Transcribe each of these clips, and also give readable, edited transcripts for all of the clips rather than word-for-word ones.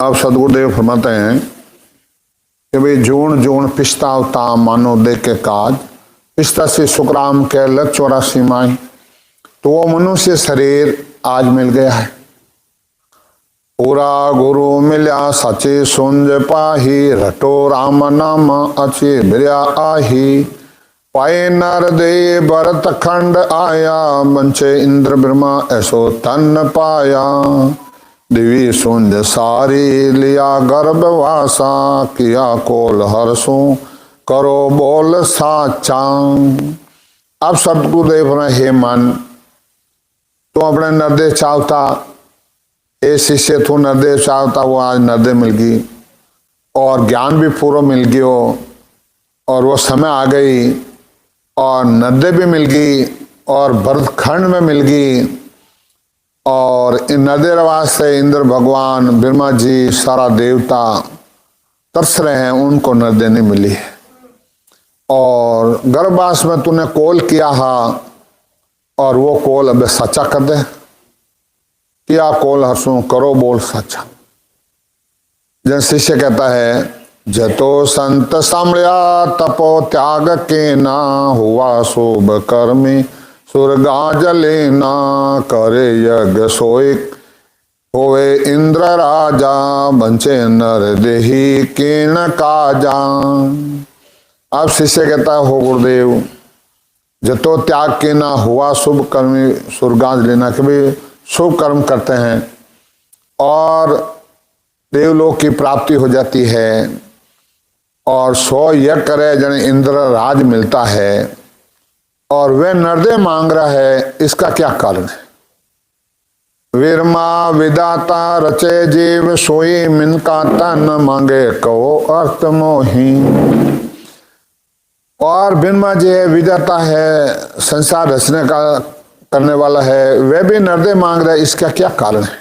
अब सदगुरुदेव फरमाते हैं कि भाई जोन जोन पिछतावता मानो दे के काज पिछता से सुखराम के लग 84 माई। तो वो मनुष्य शरीर आज मिल गया है। पूरा गुरु मिल्या सचे सुंज पाही रटो राम नाम अच्छे बिरया आही। पाए नर दे भरत खंड आया बंचे इंद्र ब्रह्मा ऐसो तन पाया। दिवी सुंज सारी लिया गर्भवासा किया कोल हरसू करो बोल साचा। अब सतगुरुदेव ने हे मन तू अपने नरदे चाहता ए शिष्य तू नरदे चाहता वो आज नरदे मिल गई और ज्ञान भी पूरा मिल गयो और वो समय आ गई और नरदे भी मिल गई और भरतखंड में मिल गई और इन नरदे रवाज से इंद्र भगवान ब्रह्मा जी सारा देवता तरस रहे हैं, उनको नरदे नहीं मिली है। और गर्भवास में तूने कोल किया है और वो कोल अब सच्चा कर दे। किया कोल हरसू करो बोल सच्चा। जन शिष्य कहता है जतो संत सामया तपो त्याग के ना हुआ शुभ कर्मी सुरगा जले ना करे यज्ञ सोए होवे इंद्र राजा बंचे नर देही किण काजा। अब शिष्य कहता है हो गुरुदेव जतो त्याग के ना हुआ शुभ कर्मी सुरगाज लेना कि भाई शुभ कर्म करते हैं और देवलोक की प्राप्ति हो जाती है और 100 यज्ञ करे जन इंद्र राज मिलता है और वे नरदे मांग रहा है, इसका क्या कारण है? वीरमा विदाता रचे जीव सोई मिनका तन मांगे कहो अर्थ मोही। और ब्रह्मा जी है विदाता है, संसार रचने का करने वाला है, वे भी नरदे मांग रहे, इसका क्या कारण है?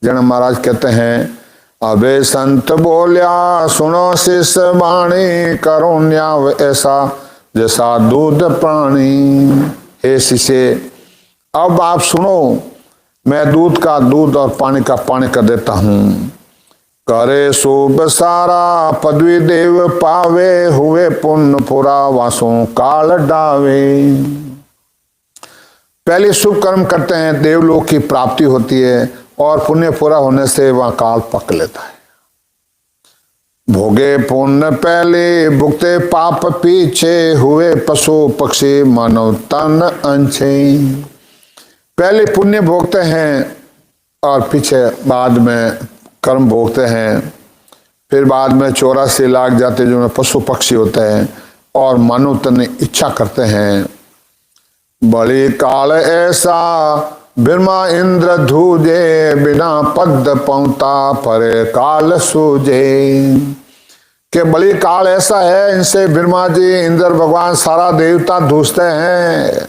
जन महाराज कहते हैं अबे संत बोलिया सुनो शिष्य वाणी करो न्याव ऐसा जैसा दूध प्राणी। हे शिष्य अब आप सुनो, मैं दूध का दूध और पानी का पानी कर देता हूं। करे शुभ सारा पदवी देव पावे हुए पुण्य पुरा वासों काल डावे। पहले शुभ कर्म करते हैं, देवलोक की प्राप्ति होती है और पुण्य पूरा होने से वहां काल पक लेता है। भोगे पुण्य पहले भुगते पाप पीछे हुए पशु पक्षी मानव तन अंछे। पहले पुण्य भोगते हैं और पीछे बाद में कर्म भोगते हैं, फिर बाद में 84 लाख जाते जो पशु पक्षी होते हैं और मानव तन इच्छा करते हैं। बड़ी काल ऐसा ब्रह्मा इंद्र धूजे बिना पद पौता परे काल सूझे। के बड़ी काल ऐसा है इनसे ब्रह्मा जी इंद्र भगवान सारा देवता धूसते हैं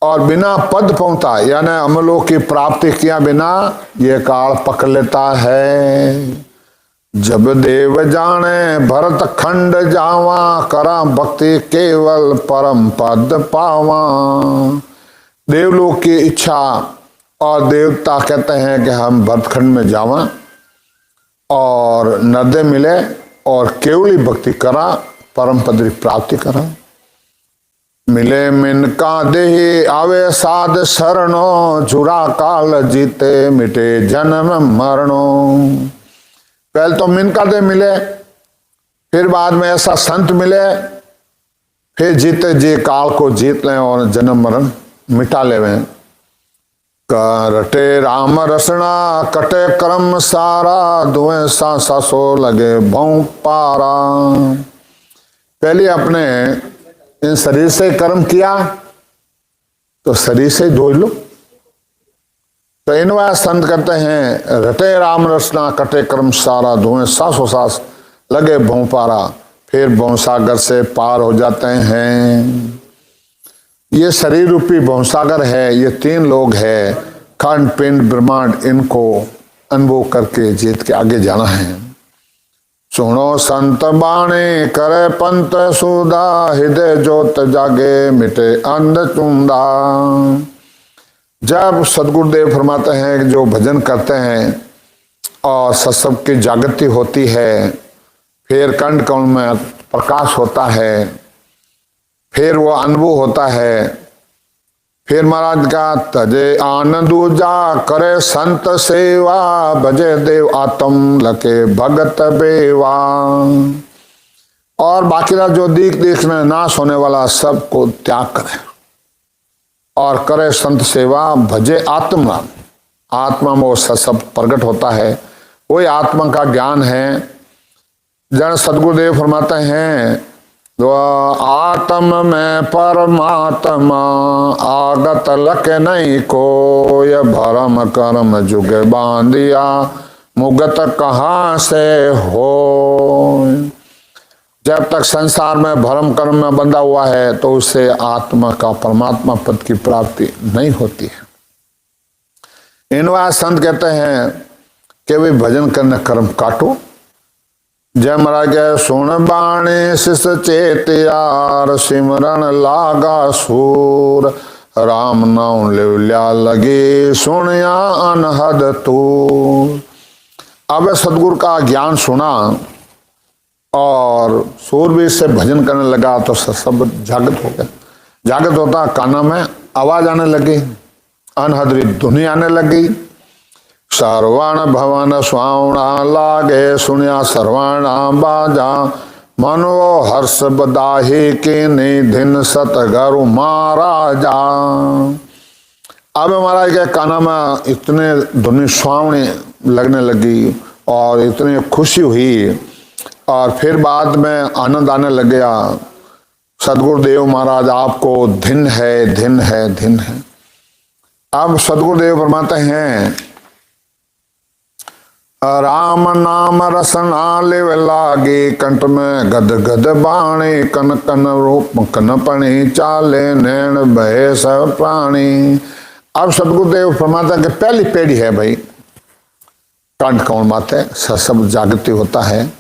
और बिना पद पहुंचा यानी अमलों की प्राप्ति किया बिना ये काल पकड़ लेता है। जब देव जाने भरत खंड जावा करा भक्ति केवल परम पद पावा। देवलोक की इच्छा और देवता कहते हैं कि हम भरतखंड में जावा और नरदे मिले और केवली भक्ति करा परम पद की प्राप्ति करा। मिले मिनका देही आवे साध शरणो झुरा काल जीते मिटे जन्म मरणो। पहले तो मिनका दे मिले, फिर बाद में ऐसा संत मिले, फिर जीते जी काल को जीत लें और जन्म मरण मिटा लेवें। करटे राम रसना कटे कर्म सारा दुए सा सो लगे भौ पारा। पहले अपने इन शरीर से कर्म किया तो शरीर से धो लो। तो इनवा संत कहते हैं रटे राम रसना कटे कर्म सारा धुएं सासो सास लगे भौ पारा। फिर भौ सागर से पार हो जाते हैं। ये शरीर रूपी भवसागर है, ये 3 लोग है खंड पिंड ब्रह्मांड, इनको अनुभव करके जीत के आगे जाना है। सुनो संत बाणे करे पंत सुदा हृदय जोत जागे मिटे अंध चुंदा। जब सदगुरुदेव फरमाते हैं कि जो भजन करते हैं और सत्संग की जागृति होती है, फिर कंठ कमल में प्रकाश होता है, फिर वो अनुभव होता है। फिर महाराज का तजे आनंद जा करे संत सेवा, भजे देव आत्म लके भगत बेवा। और बाकी जो देखने नाश होने वाला सबको त्याग करे और करे संत सेवा, भजे आत्मा। आत्मा में वो सब प्रकट होता है, वही आत्मा का ज्ञान है। जन सदगुरुदेव फरमाते हैं, आत्म में परमात्मा आगत लक नहीं कोय, भरम कर्म जुग बांधिया मुगत कहाँ से हो। जब तक संसार में भरम कर्म में बंधा हुआ है तो उससे आत्मा का परमात्मा पद की प्राप्ति नहीं होती है। इनवा संत कहते हैं कि वे भजन करने कर्म काटो। जय महाराज के सुन बाणी शिष चेत यार, सिमरन लागा सूर, राम नाम लिया लगे सुनिया अनहद तूर। अब सदगुरु का ज्ञान सुना और सूरवीर से भजन करने लगा तो सब जागृत हो गया। जागृत होता काना में आवाज आने लगी, अनहद धुनी आने लगी। सर्वण भवन स्वावणा लागे, सुनिया सर्वणा बाजा, मनो हर्ष बदाही के निधिन सतगरु महाराजा। अब महाराज के काना में इतने धुनी स्वावणी लगने लगी और इतनी खुशी हुई और फिर बाद में आनंद आने लग गया। सदगुरुदेव महाराज आपको धिन है, धिन है, धिन है। अब सदगुरुदेव फरमाते हैं, राम नाम रसना लेव लागे, कंठ में गद गद बाणी, कन कन रूप कन पणी, चाले नैन भय सब प्राणी। अब सदगुरुदेव फरमाता कि पहली पेड़ी है भाई, कंठ कमल माते सब जागृति होता है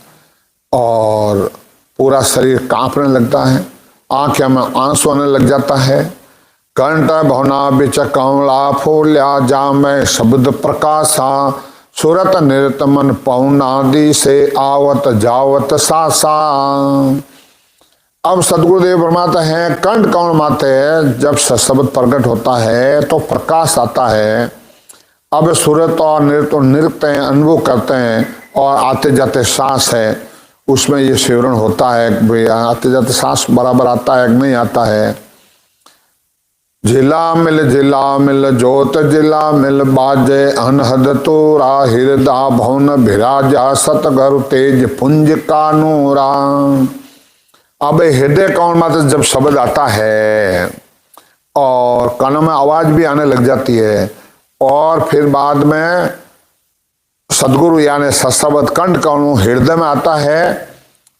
और पूरा शरीर कांपने लगता है, आंखों में आंसू आने लग जाता है। कंठ भवना बिच कमला फूल्या, जा में शब्द प्रकाशा, सुरत निरत मन पौनादि से आवत जावत सासा। अब सदगुरुदेव फरमाते हैं, कंठ कमल माते जब शब्द प्रकट होता है तो प्रकाश आता है। अब सुरत और नृत्य अनुभव करते हैं और आते जाते सांस है, उसमें ये सिमरण होता है। आते जाते सांस बराबर आता है कि नहीं आता है। जिला मिल जोत जिला मिल बाजे, अनहद तोरा हृदय भवन भिराजा, सतगरु तेज पुंज का नूरा। अब हृदय कौन मात्र जब शब्द आता है और कानों में आवाज भी आने लग जाती है और फिर बाद में सदगुरु यानी सत्शब्द कंठ कौन हृदय में आता है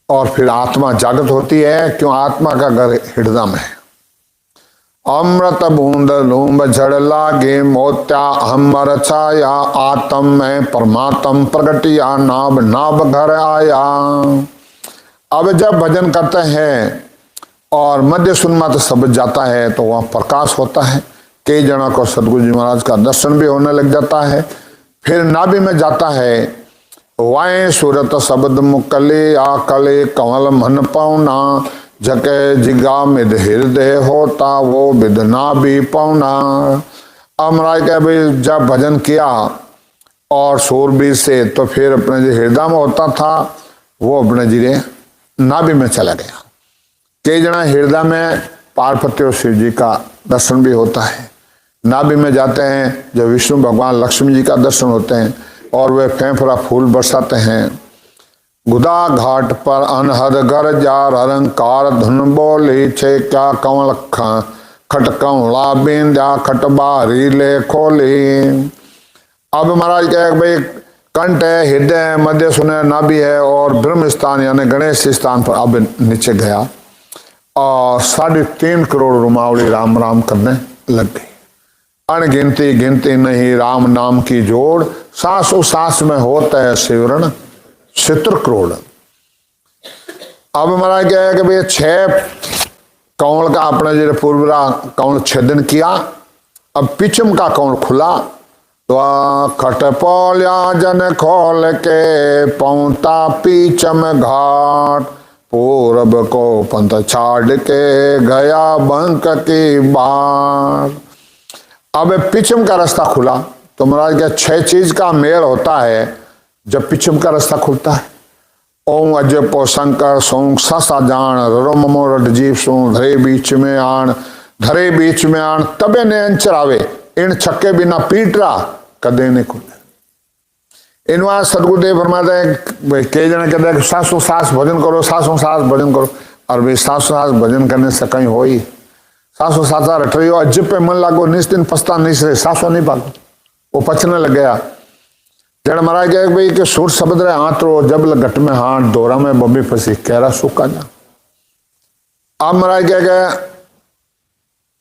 और फिर आत्मा जागृत होती है। क्यों? आत्मा का घर हृदय में है। अमृत बूंद लूंब झड़ लागे, मोत्या हमर छाया, आत्म में परमात्म प्रगटिया, नाभ नाभ घर आया। अब जब भजन करते हैं और मध्य सुनमा तो सब जाता है तो वहाँ प्रकाश होता है। कई जनों को सदगुरु जी महाराज का दर्शन भी होने लग जाता है। फिर नाभि में जाता है, वाए सूरत शब्द मुकले आकले, कमल मन पौना, जके जिगा मिद हृदय होता, वो विदना भी पौना। अमराज के भाई जब भजन किया और सूरबीर से तो फिर अपने जो हृदय में होता था वो अपने जिरे नाभि में चला गया। कई जना हृदय में पार्वती और शिव जी का दर्शन भी होता है। नाभि में जाते हैं जब विष्णु भगवान लक्ष्मी जी का दर्शन होते हैं और वे फेंफड़ा फूल बरसाते हैं। गुदा घाट पर अनहद गर जार, अलंकार धुन बोली छे, क्या कमल खट कमला बिंद्या, खट बारी ले खोली। अब महाराज कहे भाई कंठ है, हृदय है, मध्य सुने नाभि है और ब्रह्म स्थान यानी गणेश स्थान पर अब नीचे गया और 3.5 करोड़ रुमावली राम राम करने लग गई। अनगिनती गिनती नहीं राम नाम की जोड़, सांसों सांस में होता है सिमरण 70 करोड़। अब महाराज क्या है कि भाई 6 कौन का अपने जो पूर्वरा कौन छेदन किया, अब पिछम का कौन खुला तो खटपोल्या जन खोल के पहुंता पीछम घाट, पूरब को पंथ छाड़ के गया बंक की बार। अब पिछम का रास्ता खुला। तो महाराज क्या 6 चीज का मेल होता है जब पिछम का रास्ता खुलता है। ओम अजपो शंकर सों ससा जान रोमो रजीव सो धरे बीच में आन, धरे बीच में आन तबे ने अंचरावे, इन छक्के बिना पीट रहा कदे नहीं खुले। इन वहां सदगुरुदेव फरमाते हैं, कई जने कहते हैं सासों सास भजन करो, सासों सास भजन करो। और भाई सासों सास भजन करने से कहीं हो ही सासों सासा रट रही हो, अजब पे मन लागो, निस दिन पछता नहीं से सासों नहीं भागो। वो पचने लग गया। जड़ महाराज कहे भाई कि सुर शब्द रहे हाथ रो, जब घट में हाथ दोरा में बबी फंसी, कह रहा सूखा जा। अब महाराज कह गए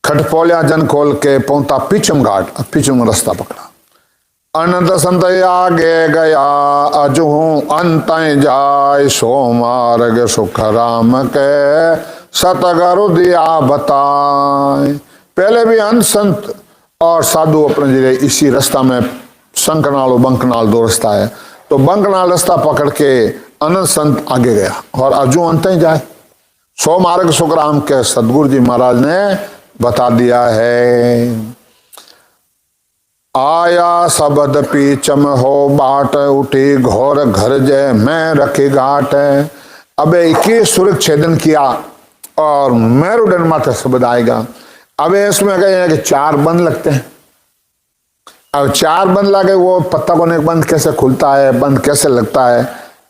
खटपोलिया जन खोल के पहुंचा पीछम घाट, पीछम रास्ता पकड़ा। अनंत संत आगे गया अजू अंत जाय, सो मार्ग सुख राम के सतगुरु दिया बताए। पहले भी अंत संत और साधु अपने जिले इसी रास्ता में शंकनाल और बंकनाल 2 रास्ता है। तो बंकनाल रास्ता पकड़ के अनंत संत आगे गया और अजू अंत ही जाए, सो मार्ग सुख राम के सदगुरु जी महाराज ने बता दिया है। आया शब्द पीछम हो बाट, उठी घोर घर जय मैं रखी घाट। अब 21 सुरख छेदन किया और मेरुदंड माथा शब्द आएगा। अब इसमें कहें कि 4 बंद लगते हैं। अब 4 बंद लगे, वो पत्ता कोने बंद कैसे खुलता है, बंद कैसे लगता है।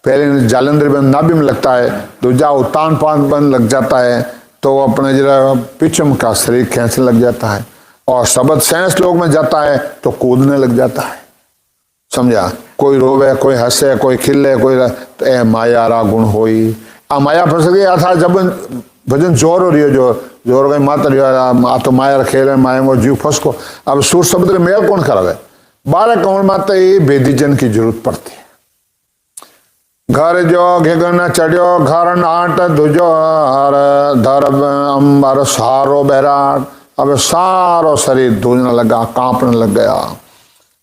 पहले जालंधर बंद नाभि में लगता है, दूजा उत्तान पान बंद लग जाता है, तो वो अपने जरा पिछम का शरीर खींचने लग जाता है। और शब्द 6 श्लोक में जाता है तो कूदने लग जाता है। समझा? कोई रोवे, कोई हंसे, कोई खिले, कोई तो ए माया रा गुण होई। आ माया फंस गया था जब भजन जोर हो रही हो, जोर गई माता रही तो माया खेल माया वो जीव फंस को। अब सुर शब्द मेल कौन करावे? 12 कौन माता ही बेदीजन की जरूरत पड़ती है। घर जो घिगन चढ़ियो घर नाट दुजो धर अंबर सारो बैराट। अब सारो शरीर धूजने लगा, कांपने लग गया,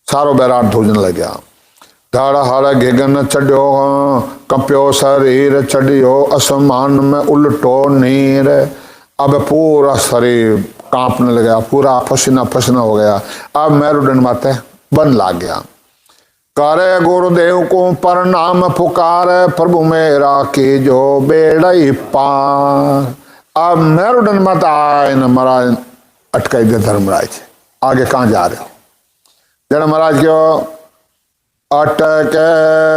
सारो बैराट धूजने लग गया। धड़ हर घिगन चढ़ियो कंप्यो शरीर चढ़ियो, आसमान में उल्टो नीर। अब पूरा शरीर कांपने लग गया, पूरा पसीना पसीना हो गया। अब मेरुदंड माथे बंद लाग गया। करे गुरुदेव को प्रणाम पुकार, प्रभु मेरा की जो बेड़ई पार। अब मेरुदंड माता आए न महाराज अटकाई दे धर्मराज, आगे कहाँ जा रहे हो? जड़ महाराज क्यों अटक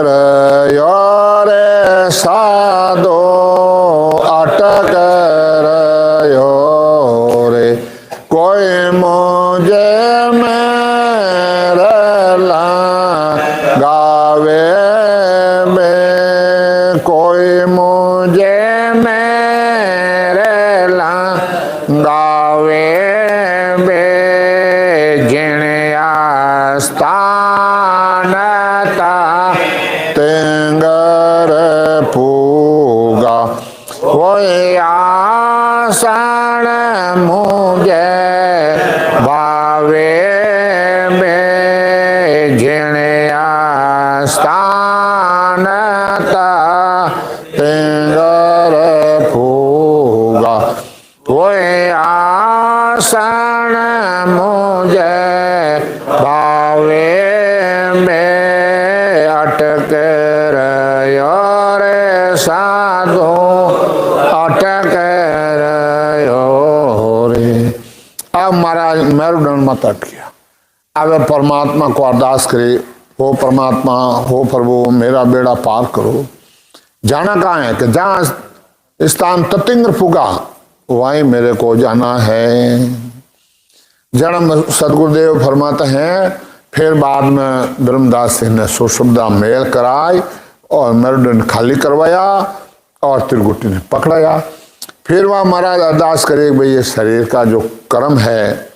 रयो रे साधो, अटक रयो रे कोई मुझे मेरे गावे में, कोई मुझे मेरे गावे में। जिन आस्थान तेंगर पूगा, वही आसन मुझे भावे में। जिन आस्थान तेंगर पूगा, वही आसन मुझे भावे में। अटक रयो रे साधो, अटक रयो रे। अब महाराज मेरुदंड मत अटकिया। अब परमात्मा को अरदास करे, हो परमात्मा, हो प्रभु मेरा बेड़ा पार करो। जाना कहाँ है? कि जहाँ स्थान ततिंग्र पुगा वहीं मेरे को जाना है। जन्म सदगुरुदेव फरमाते हैं। फिर बाद में ब्रह्मदास सिंह ने सुशब्दा मेल कराई और मेरुदंड खाली करवाया और त्रिगुटी ने पकड़ाया। फिर वह महाराज अरदास करे भाई ये शरीर का जो कर्म है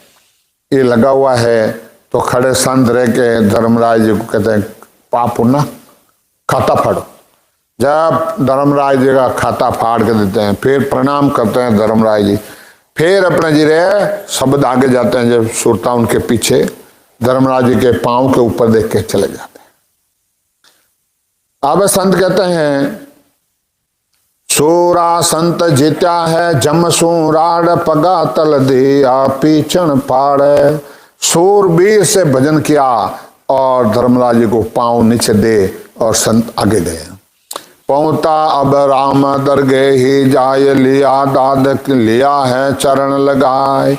ये लगा हुआ है। तो खड़े संत रह के धर्मराज जी को कहते हैं पाप पुण्य खाता फाड़ो। जब धर्मराज जी का खाता फाड़ के देते हैं, फिर प्रणाम करते हैं धर्मराज जी। फिर अपने जी रहे शब्द आगे जाते हैं, जब सुरता उनके पीछे धर्मराज जी के पांव के ऊपर देख के चले जाते। अब संत कहते हैं, सूरा संत जीत्या है जमसू राड पगा तल दिया पीछण पाड़े। सूरबीर से भजन किया और धर्मराज जी को पांव नीचे दे और संत आगे गए। पहुंचा अब राम दरगे ही जाय लिया दाद लिया है चरण लगाए।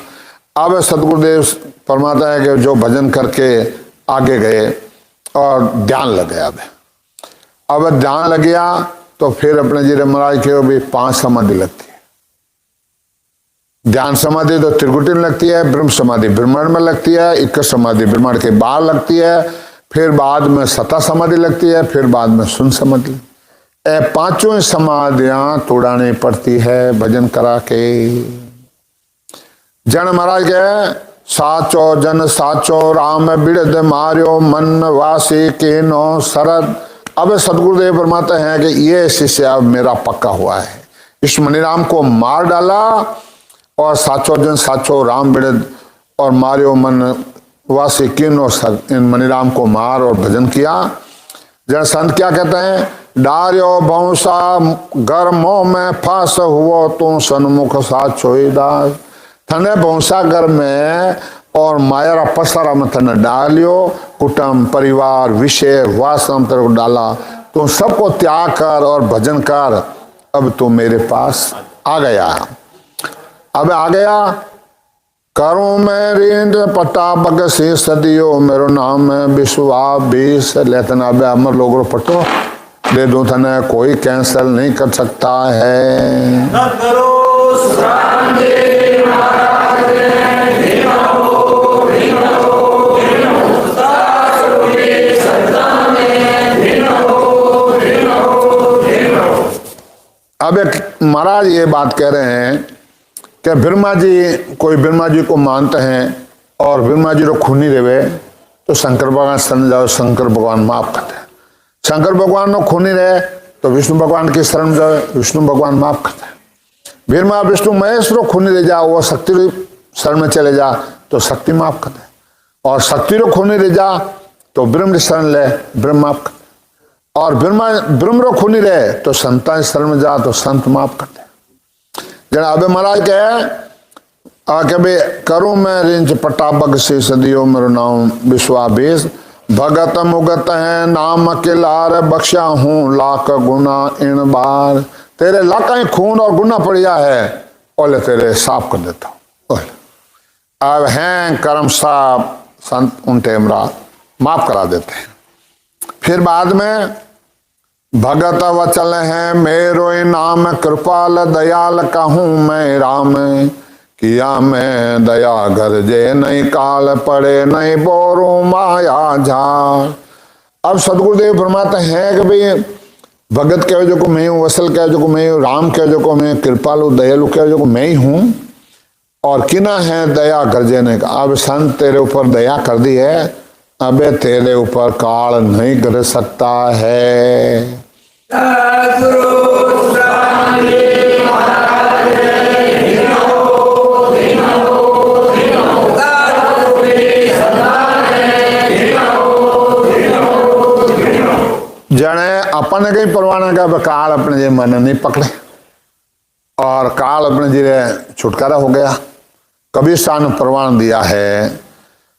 अब सतगुरुदेव फरमाता है कि जो भजन करके आगे गए और ध्यान लग गया। अब ध्यान लग गया तो फिर अपने जी महाराज के भी 5 समाधि लगती है। ध्यान समाधि तो त्रिकुटी में लगती है, ब्रह्म समाधि ब्रह्मांड में लगती है, एक समाधि ब्रह्मांड के बाहर लगती है, फिर बाद में सता समाधि लगती है, फिर बाद में सुन समाधि। 5 समाधियां तोड़ानी पड़ती है भजन करा के। जन महाराज के साचो जन साचो राम बिड़द मार्यो मन वासी के नो सरद। अब सदगुरुदेव फरमाते हैं कि ये शिष्य अब मेरा पक्का हुआ है। इस मणिराम को मार डाला और साचो जन साचो राम बिड़द और मार्यो मन वासी किनो सर, इन मणिराम को मार और भजन किया। जन संत क्या कहते हैं, डार्यो भौसा गर्मों में फांस हुआ तू सन्मुख साचो दास। थने भौसा घर में और माया पसारा में थने डालियो, कुटुंब परिवार विषय वासना तरफ डाला, तो सबको त्याग कर और भजन कर। अब तो मेरे पास आ गया। अब आ गया करूं मैं रींद पट्टा बग से सदियो मेरो नाम है विश्वा 20। लेकिन अब अमर लोगों पट्टो दे दो थने कोई कैंसल नहीं कर सकता है। न करो अब एक महाराज ये बात कह रहे हैं कि ब्रह्मा जी, कोई ब्रह्मा जी को मानते हैं और ब्रह्मा जी को खूनी देवे तो शंकर भगवान शरण जाओ, शंकर भगवान माफ करते हैं। शंकर भगवान को खूनी रहे तो विष्णु भगवान की शरण जाओ, विष्णु भगवान माफ करते हैं। ब्रह्मा विष्णु महेश को खूनी ले जा, वो शक्ति शरण में चले जा तो शक्ति माफ करते हैं। और शक्ति को खूनी ले जा तो ब्रह्म शरण ले, ब्रह्म माफ करते। और ब्रह्म रो खूनी रहे तो संता शरण में जा तो संत माफ करते। जरा अबे महाराज कहे आके बे करूं मैं रिंच पट्टा बग से सदियों मेरो नाम विश्वा 20। भगत मुगत है नाम के लार बख्शा हूं लाख गुना इन बार। तेरे लाखा ही खून और गुना पड़िया है ओले तेरे साफ कर देता हूं। अब हैं कर्म साफ संत उन टेमरा माफ करा देते हैं। फिर बाद में भगत वचल है मेरो नाम कृपाल दयाल कहूं मैं राम। किया मैं दया गरजे नहीं काल पड़े नहीं बोरू माया झाड़। अब सदगुरुदेव फरमाते हैं कि भाई भगत कहो जो को मैं हूँ, वसल कहो जो को मैं हूँ, राम कहो जो को मैं, कृपालु दयालु कहो जो को मैं ही हूँ। और किना है दया गरजे ने। अब संत तेरे ऊपर दया कर दी है, अबे तेरे ऊपर काल नहीं कर सकता है। जने अपन कहीं परवाना का काल अपने जी मन नहीं पकड़े और काल अपने जी छुटकारा हो गया। कबीर साहब ने परवान दिया है,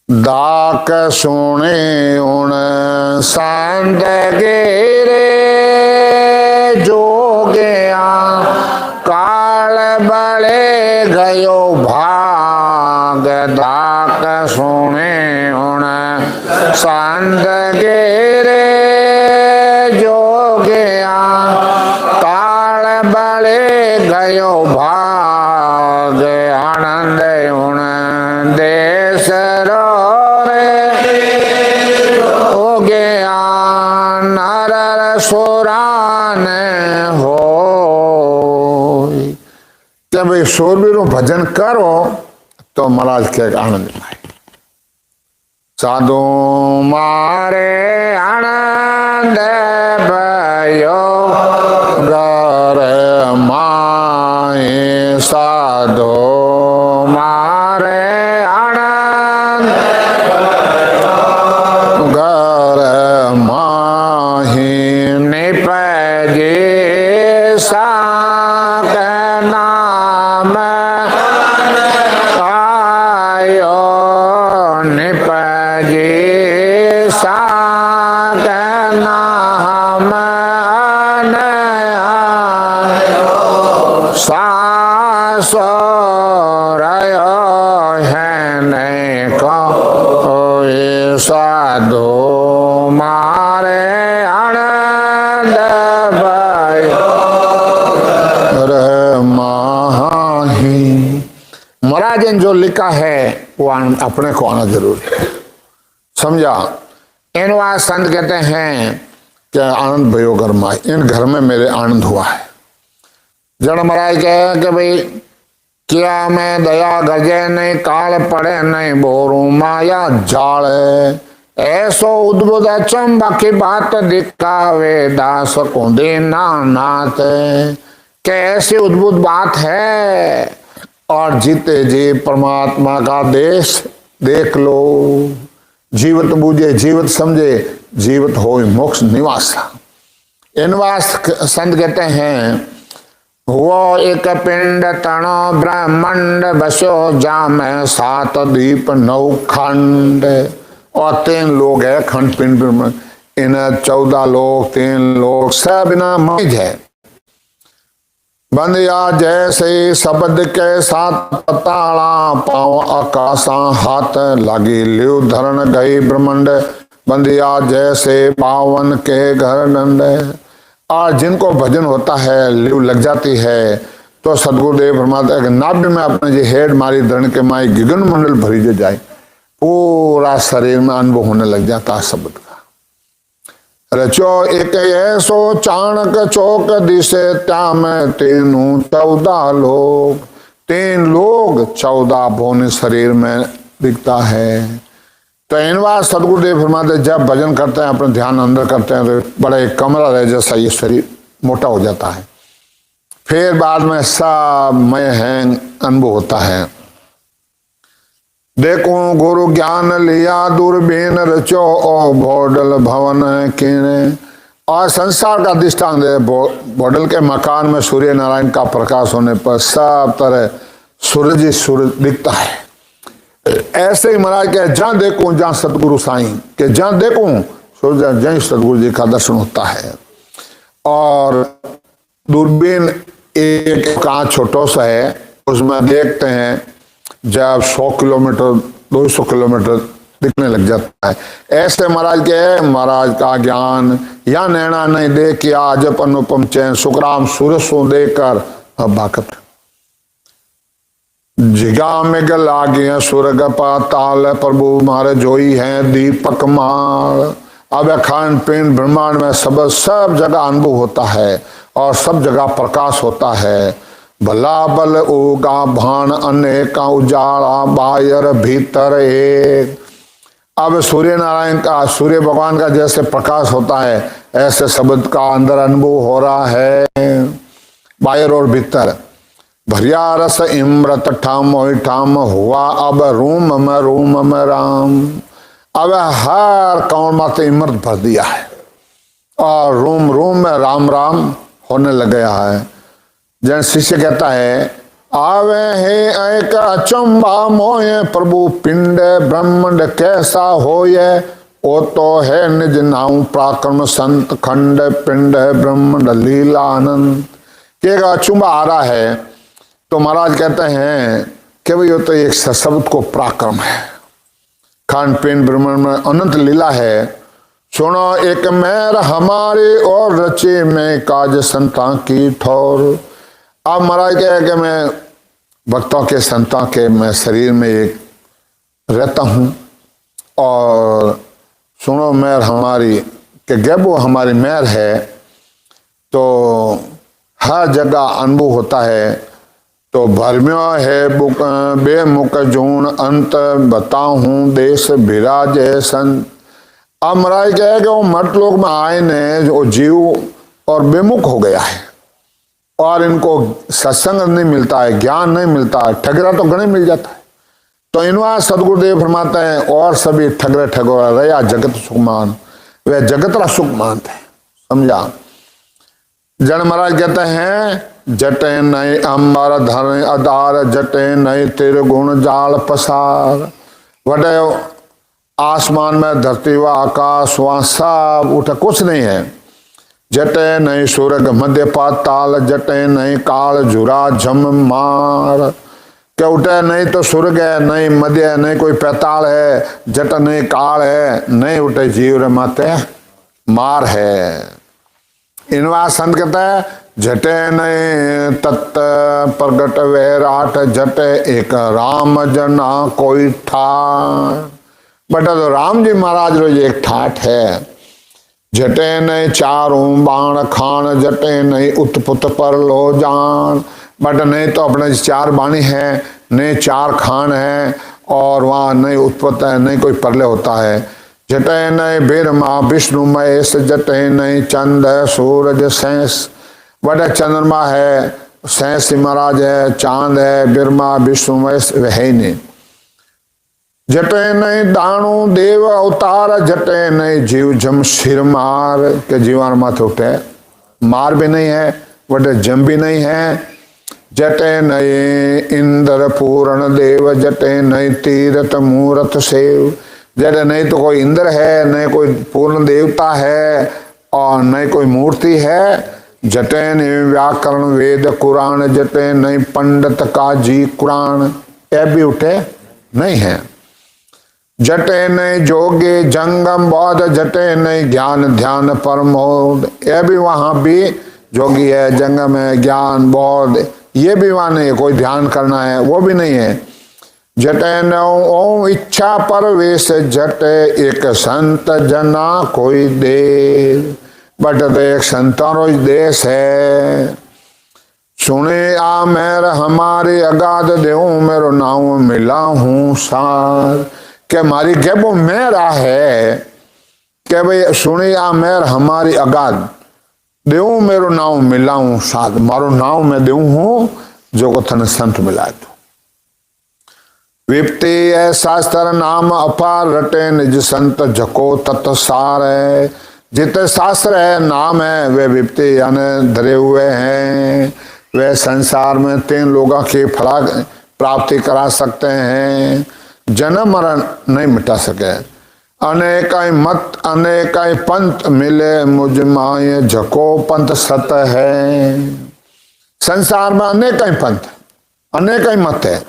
दाक सुने उन संत गिरे जो गया काल बड़े गयो भाग। दाक सुने उन संत गिरे जो गया काल बड़े गयो भाग। आनंद उन देश हो गया नर सोरान हो। जब भाई शोरवीरों भजन करो तो महाराज के आनंद आए। साधु मारे आनंद भयो गर माए। साधु मारे आनंद निपजे साक नाम आयो, निपजे साक नाम आयो, सासुरयो है नहीं को साधु मारे आनंद भयो माही। महाराज ने जो लिखा है वो अपने को आना जरूरी है, समझा। इन बात संत कहते हैं कि आनंद भयो घर माई, इन घर में मेरे आनंद हुआ है। जड़ महाराज कहे कि भाई क्या मैं दया गजे नहीं, काल पड़े नहीं, बोरू माया जाले, ऐसो उद्भुत अचंबा की बात दिखावे दास को देना नाथ। कैसी उद्भुत बात है, और जीते जी परमात्मा का देश देख लो। जीवत बूझे जीवत समझे, जीवत हो मोक्ष निवास। इनवास संत कहते हैं वो एक पिंड तणो ब्रह्मंड बसो जाम सात दीप नौ खंड। और 3 लोग है खंड पिंड ब्रह्मंड, इन 14 लोग 3 लोग सब ना मौज है। बंदिया जैसे शब्द के साथ पताला, पाँव आकाशा हाथ लगी लियो धरण गई ब्रह्मंड। बंदिया जैसे पावन के घर नंद। और जिनको भजन होता है, लिव लग जाती है, तो सदगुरुदेव फरमाते हैं नाभि में अपने जी हेड मारी धरण के माई गगन मंडल भरी जो जाए, पूरा शरीर में अनुभव होने लग जाता है शब्द का। रचो एक ऐसो चाणक चौक दिसे, त्या में 14 लोग, 3 लोग 14 भोन शरीर में दिखता है। तो इन बार सदगुरुदेव फरमाते जब भजन करते हैं, अपने ध्यान अंदर करते हैं, तो बड़ा एक कमरा रह जैसा ये शरीर मोटा हो जाता है। फिर बाद में सब मैं है अनुभव होता है। देखो गुरु ज्ञान लिया दूरबीन रचो ओ भोडल भवन किने। और संसार का दृष्टांत है, भोडल के मकान में सूर्य नारायण का प्रकाश होने पर सब तरह सूरज ही सूरज दिखता है। ऐसे ही महाराज के जहां देखूं जहां सतगुरु साईं के, जहां देखूं सूरज जहां सतगुरु जी का दर्शन होता है। और दूरबीन एक कांच छोटा सा है, उसमें देखते हैं जब 100 किलोमीटर 200 किलोमीटर दिखने लग जाता है। ऐसे महाराज के महाराज का ज्ञान या नैना नहीं देख आज अनुपम चैन, सुखराम सूरज सो देकर अब बाकत जिगा में गला गया सुरग पाताल, प्रभु मारे जोई है दीपक माल। अब खान पीन ब्रह्मांड में सब जगह अनुभव होता है और सब जगह प्रकाश होता है। भला बल उगा भान अनेका उजाला, बायर भीतर एक। अब सूर्य नारायण का, सूर्य भगवान का जैसे प्रकाश होता है, ऐसे शब्द का अंदर अनुभव हो रहा है बाहर और भीतर। भरिया रस इमृत ठाम ठाम हुआ, अब रूम में राम। अब हर कौन माते इमृत भर दिया है और रूम में राम राम होने लग गया है। जन शिष्य कहता है आवे है एक अचंबा मोये, प्रभु पिंड ब्रह्मांड कैसा होये। ओ तो है निज नाम पराक्रम संत, खंड पिंड ब्रह्मांड लीला आनंद। एक अचंबा आ रहा है तो महाराज कहते हैं कि भाई ये तो एक शब्द को पराक्रम है, खान पीन ब्रह्मांड में अनंत लीला है। सुनो एक मेर हमारे और रचे में काज संता की ठोर। अब महाराज कहे कि मैं भक्तों के संतों के मैं शरीर में एक रहता हूँ। और सुनो मेर हमारी के गैबो हमारी मेर है, तो हर जगह अनुभव होता है। तो भरम्यो है बुक बेमुख जून अंत, बताऊं देश विराजे संत। अब महाराज कहे कि वो मठ लोग में आए ने जो जीव और बेमुख हो गया है और इनको सत्संग नहीं मिलता है, ज्ञान नहीं मिलता है, ठगरा तो गणे मिल जाता है। तो इनवा सदगुरुदेव फरमाते हैं और सभी ठगरे ठगोरा रया जगत सुखमान, वे जगतरा सुख मानते हैं। समझा। जन महाराज कहते हैं जटे नहीं अंबर धर अदार, जटे नहीं तिर गुण जाल पसार। वटे आसमान में धरती व आकाश वहां सब उठे, कुछ नहीं है। जटे नहीं सूरग मध्य पाताल, जटे नहीं काल झुरा झम मार। क्या उठे नहीं तो स्वर्ग है, नहीं मध्य है, नहीं कोई पैताल है, जट नहीं काल है, नहीं उठे जीव रे माते मार है। इनवा संत कहता है जटे नहीं तत्त प्रगट वैराट, जटे एक राम जना कोई ठाठ। बटा तो राम जी महाराज रो एक ठाठ है। जटे नहीं चारों बाण खान, जटे नहीं उत्पुत पर लो जान। बट नहीं तो अपने चार बाणी है, नहीं चार खान है, और वहां नहीं उत्पत्त है, नहीं कोई परले होता है। जटे नहीं बिरमा विष्णु महेश, जटे नहीं चंद सूरज सैंस। बट चंद्रमा है, सैंस महाराज है, चांद है, बिरमा विष्णु महेश वह ही नहीं। जटे नहीं दाणु देव अवतार, जटे नहीं जीव जम सिर मार। के जीवन माथे उठे मार भी नहीं है, बट जम भी नहीं है। जटे नहीं इंद्र पूर्ण देव, जटे नहीं तीरथ मूर्त सेव। जटे नहीं तो कोई इंद्र है, नहीं कोई पूर्ण देवता है, और नहीं कोई मूर्ति है। जटे नहीं व्याकरण वेद कुरान, जटे नहीं पंडित काजी कुरान। ये भी उठे नहीं है। जटे नहीं जोगे जंगम बौद्ध, जटे नहीं ज्ञान ध्यान परमोद। ये भी वहां भी जोगी है, जंगम है, ज्ञान बौद्ध, ये भी वहां नहीं है। कोई ध्यान करना है वो भी नहीं है। जटे न ओम इच्छा परवेश, जटे एक संत जना कोई दे। बट एक संतानो देश है। सुने आ मेर हमारे अगाध देव, मेरो नाम मिला हूं सार। के मारी के वो मेरा है के भाई सुने आ मेर हमारी अगाध देव, मेरो नाम मिलाऊं साध। मारो नाम मैं देव हूं जो को थने संत मिला दो। विप्ति है शास्त्र नाम अपार, रटे निज संत जको तत्सार है। जितने शास्त्र है नाम है वे विप्ति यानी धरे हुए हैं। वे संसार में 3 लोगों की फला प्राप्ति करा सकते हैं, जन्म मरण नहीं मिटा सके। अनेकाई मत अनेकाई पंथ मिले मुझ माए, जको पंथ सत है। संसार में अनेकाई पंथ अनेकाई मत है।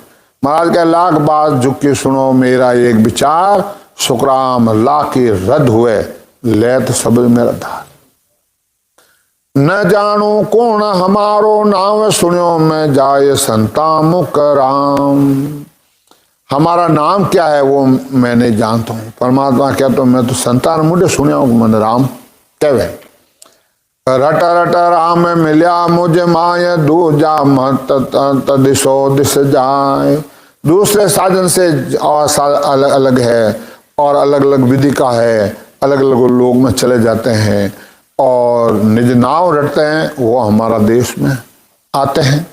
महाराज के लाख बात झुकी सुनो मेरा एक विचार, सुखराम लाखी रद्द हुए ले तो सब मेरा धार। न जानो कौन हमारो नाम, सुनो मैं जाए संता मुख राम। हमारा नाम क्या है वो मैं नहीं जानता हूँ। परमात्मा कहता हूँ मैं तो संतान मुझे सुनिया मन राम कहवे। रट रट राम मिल्या मुझे माय, दूजा मत दिशो दिश जाए। दूसरे साधन से अलग अलग है, और अलग अलग विधि का है, अलग अलग लोग में चले जाते हैं और निज नाव रटते हैं, वो हमारा देश में आते हैं।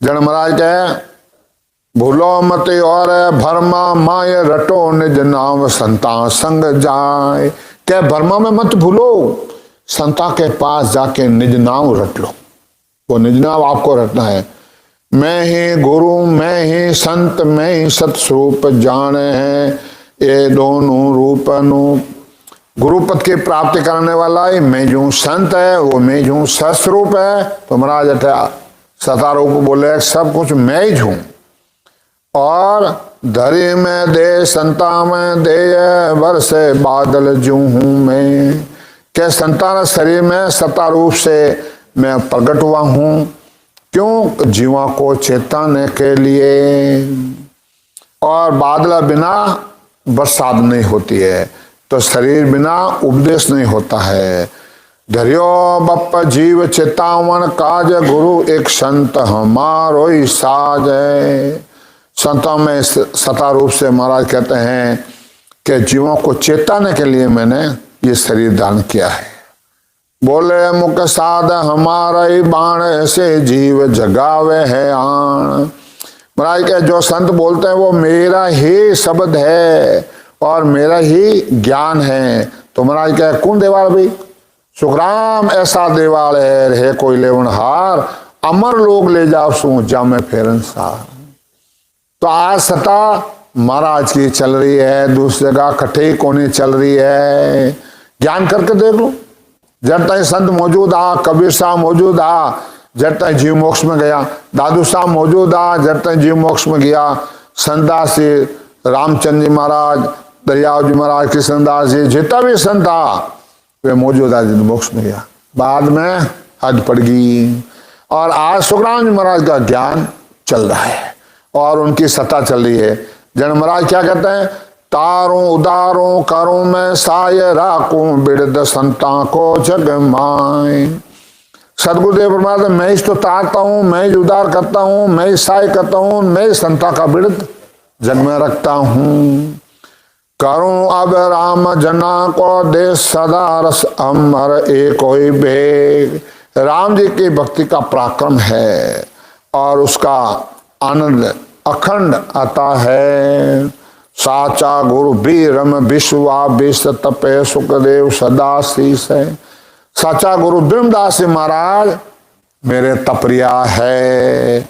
जन महाराज कहे भूलो मत और भरमा माय, रटो निज नाम संता संग जाए। क्या भरमा में मत भूलो, संता के पास जाके निज नाम रट लो। वो निज नाम आपको रटना है। मैं ही गुरु मैं ही संत मैं ही सतस्वरूप जाने हैं, ये दोनों रूप अनूप। गुरु पद की प्राप्ति करने वाला ही मैं जो संत है, वो मैं जो सतस्वरूप है। तो महाराज अठा सतारूप बोले सब कुछ मैं ही हूं। और धरी में दे संता में दे, वर्षे बादल जू हूं मैं। क्या संतान शरीर में सत्ता रूप से मैं प्रकट हुआ हूं। क्यों? जीवों को चेताने के लिए। और बादल बिना बरसात नहीं होती है, तो शरीर बिना उपदेश नहीं होता है। धरियो बप्पा जीव चेतावन काज, गुरु एक संत हमारो ही साज है। संतों में सत्ता रूप से महाराज कहते हैं कि जीवों को चेताने के लिए मैंने ये शरीर दान किया है। बोले मुख साध हमारा ही बाण, से जीव जगावे है आण। महाराज के जो संत बोलते हैं वो मेरा ही शब्द है और मेरा ही ज्ञान है। तो महाराज क्या कौन देवाल भाई सुखराम ऐसा देवाल है कोई लेवन हार, अमर लोग ले जाओ सू जामे फेरन सार। तो आज सता महाराज की चल रही है, दूसरी जगह कठे कोने चल रही है। ज्ञान करके देख लो, जब तक संत मौजूद आ, कबीर साहब मौजूद आ, जब तक जीव मोक्ष में गया, दादू साहब मौजूद आ, जब तक जीव मोक्ष में गया, संतदास जी, रामचंद्र जी महाराज, दरियाव जी महाराज, कृष्णदास जी, जितना भी संत आ वे मौजूद आ, मोक्ष में गया। बाद में हद पड़ गई। और आज सुखराम जी महाराज का ज्ञान चल रहा है और उनकी सत्ता चल रही है। जन महाराज क्या कहते हैं, तारों उदारों करूं मैं साय राखूं बिरद संता को जग माए। सदगुरुदेव परमात्मा मैं इस तो तारता हूं, मैं ही उदार करता हूं, मैं ही साय करता हूं, मैं ही संता का बिरद जग में रखता हूं। करूं अब राम जना को दे सदा रस अमर एक कोई बेग। राम जी की भक्ति का पराक्रम है और उसका आनंद अखंड आता है। साचा गुरु बीरम विश्वा विश्व तपे सुखदेव सदा शीस है। साचा गुरु ब्रह्मदास जी महाराज मेरे तपरिया है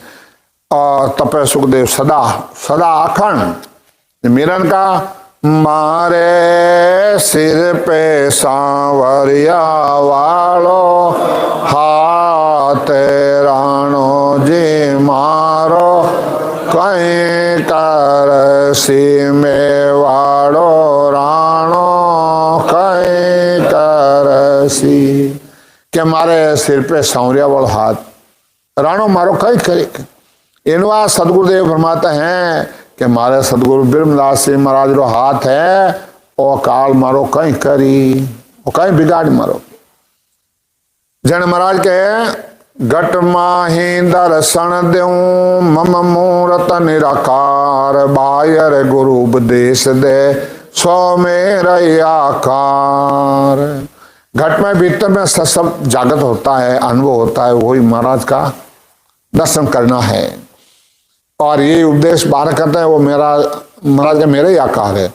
और तपे सुखदेव सदा सदा अखंड। मिलन का मारे सिर पे सांवरिया वालो हाथ राणो जी मारो कहीं कर सी में वाड़ो राणो कहीं कर सी। के मारे सिर पे सांवरिया वालो हाथ राणो मारो कहीं करे। इनवा सदगुरुदेव फरमाते हैं कि मारे सदगुरु ब्रह्मदास जी महाराज रो हाथ है और काल मारो कहीं करी और कहीं बिगाड़ मारो। जन महाराज के घट माही दर्शन देऊं मम मूरत निराकार बायर गुरु उपदेश दे सो मेरे आकार। घट में भीतर में सब जागृत होता है, अनुभव होता है, वही महाराज का दर्शन करना है। और ये उपदेश बाहर करते हैं वो मेरा महाराज का मेरा ही आकार है।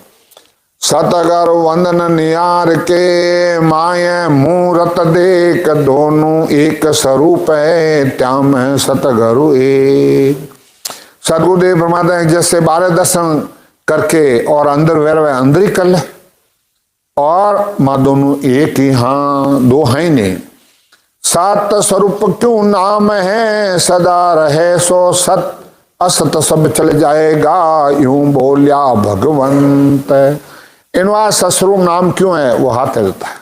सतगर वंदन नियार के माये मूरत देख दोनों एक स्वरूप है त्याम सतगुरु एक। सदगुरुदेव फरमाते हैं जैसे बारह दर्शन करके और अंदर वह अंदर ही कर ले और माँ दोनों एक ही, हाँ दो हैं नहीं। सत स्वरूप क्यों नाम है सदा रहे सो सत असत सब चल जाएगा यूं बोलिया भगवंत। इनवा सस्वरूप नाम क्यों है वो हाथ देता है।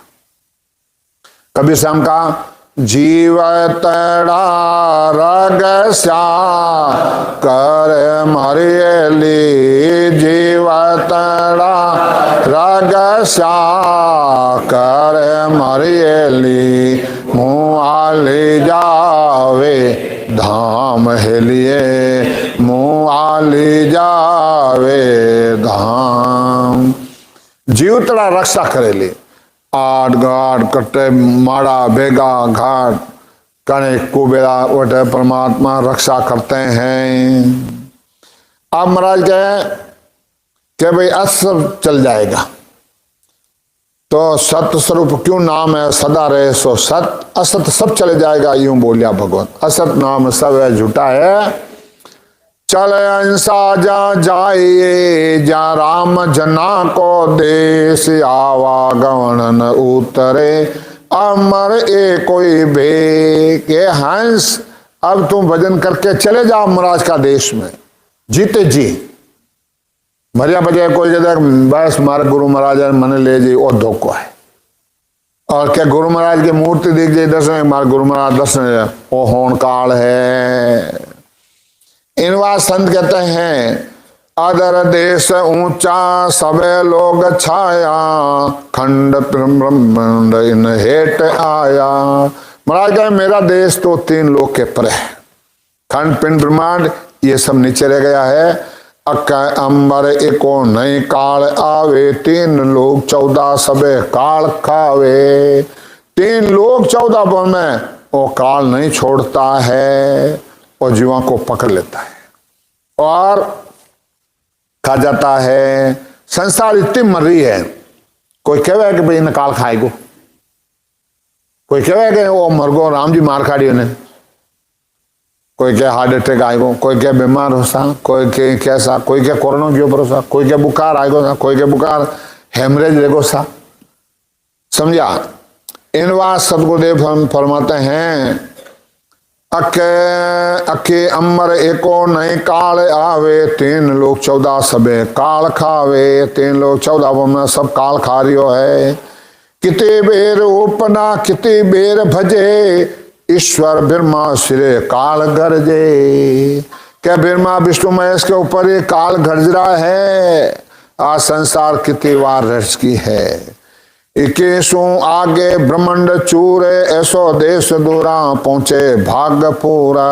कबीर साहब का जीव तड़ा रग श्या कर मरियली जीव तड़ा रग श्या कर मरियली मुँह ले जावे धाम हेलिए मुँह ले जावे धाम। जीव तड़ा रक्षा करेली आड़ गाड़ कटे माड़ा बेगा घाट कणे कुबेरा वटे परमात्मा रक्षा करते हैं। अब महाराज कहे कि भाई असत चल जाएगा तो सत स्वरूप क्यों नाम है सदा रहे सो सत असत सब चले जाएगा यूं बोलिया भगवत। असत नाम सब है झूठा है। चल अंसा जा जाइए जा राम जना को देश आवागमन उतरे अमर ए कोई बे के हंस। अब तुम भजन करके चले जाओ महाराज का देश में जीते जी। मरिया बजाय कोई जगह बस मारे गुरु महाराज मन ले जी और धोखो है। और क्या गुरु महाराज की मूर्ति देख जाए दर्शन मारे गुरु महाराज दर्शन ओ होन काल है। इनवा संत कहते हैं अदर देश ऊंचा सबे लोग छाया खंड ब्रह्मांड इन हेट आया। महाराज कहे मेरा देश तो 3 लोग के पर है, खंड पिंड ब्रह्मांड ये सब नीचे रह गया है। अक अंबर एको नई काल आवे 3 लोग 14 सबे काल खावे। 3 लोग 14 बन में वो काल नहीं छोड़ता है और जीवों को पकड़ लेता है और खा जाता है। संसार इतनी मर रही है कोई कहे कि भाई न काल खाएगो कोई कहे कि वो मर गो, राम जी मार खाड़ी ने, कोई के हार्ट अटैक आएगो, कोई के बीमार हो सा, कोई के कैसा, कोई के कोरोना के ऊपर सा, कोई के बुखार आएगो सा, कोई के बुखार हेमरेज लेगो सा। समझा? इन बात सतगुरुदेव फरमाते हैं, अके अके अमर एको नहीं काल आवे, 3 लोग 14 सबे काल खावे। 3 लोग 14 में सब काल खा रियो है। किते बेर उपना किते बेर भजे, ईश्वर ब्रह्मा सिरे काल गरजे। क्या ब्रह्मा विष्णु महेश के ऊपर ये काल गरज रहा है। आज संसार कितनी बार रच की है। 21 आगे ब्रह्मांड चूर, ऐसो देश दूरा पहुंचे भाग पूरा।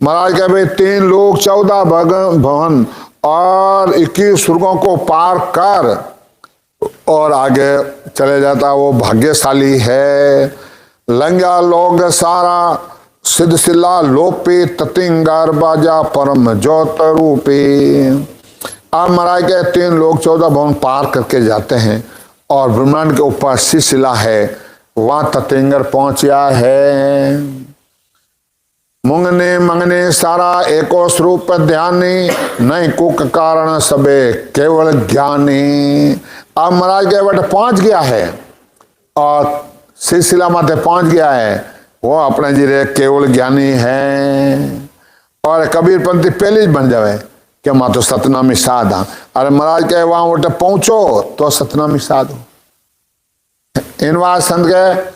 महाराज कह भाई 3 लोग 14 भवन और 21 स्वर्गों को पार कर और आगे चले जाता, वो भाग्यशाली है। लंगा लोग सारा सिद्ध सिला लोपी, ततिंगार बाजा परम ज्योत रूपी। अब महाराज के 3 लोग 14 भवन पार करके जाते हैं और ब्रह्मांड के ऊपर शिला है, वहां ततिंगर पहुंचा है। मुंगने मंगने सारा एको स्वरूप ध्यानी, नहीं कुक कारण सबे केवल ज्ञानी। अब महाराज के बट पहुंच गया है और शिला माते पहुंच गया है, वो अपने जी रे केवल ज्ञानी है। और कबीर पंथी पहले बन जावे कि मां तो सतनामी साध। अरे महाराज के वहां उठे पहुंचो तो सतनामी साध हो। इन बात संत के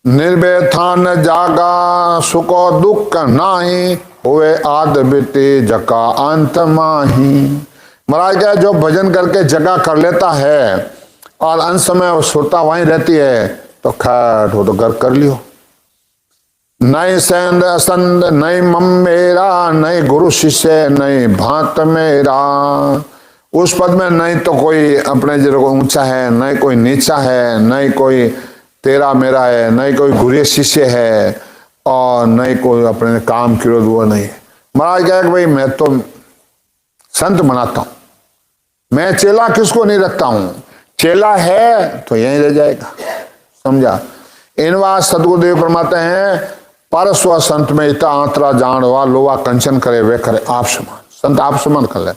निर्भय थान जागा, सुको दुख नाही, हुए आद बिते जका अंत माही। महाराज के जो भजन करके जगा कर लेता है और अंत में सुरता वहीं रहती है, तो खैर हो तो घर कर लियो। नहीं सेंद असंद नहीं मम मेरा, नहीं गुरु शिष्य नहीं भांत मेरा। उस पद में नहीं तो कोई अपने जगह को ऊंचा है, नहीं कोई नीचा है, नहीं कोई तेरा मेरा है, नहीं कोई गुरु शिष्य है और नहीं कोई अपने काम की वो नहीं है। महाराज कहे भाई मैं तो संत बनाता हूं, मैं चेला किसको नहीं रखता हूं। चेला है तो यहीं रह जाएगा। समझा? इन बात सतगुरुदेव फरमाते हैं, पर स्व संत में इतना आंतरा जानवा, लोवा कंचन करे वे करे आप समान। संत आप समान कर ले।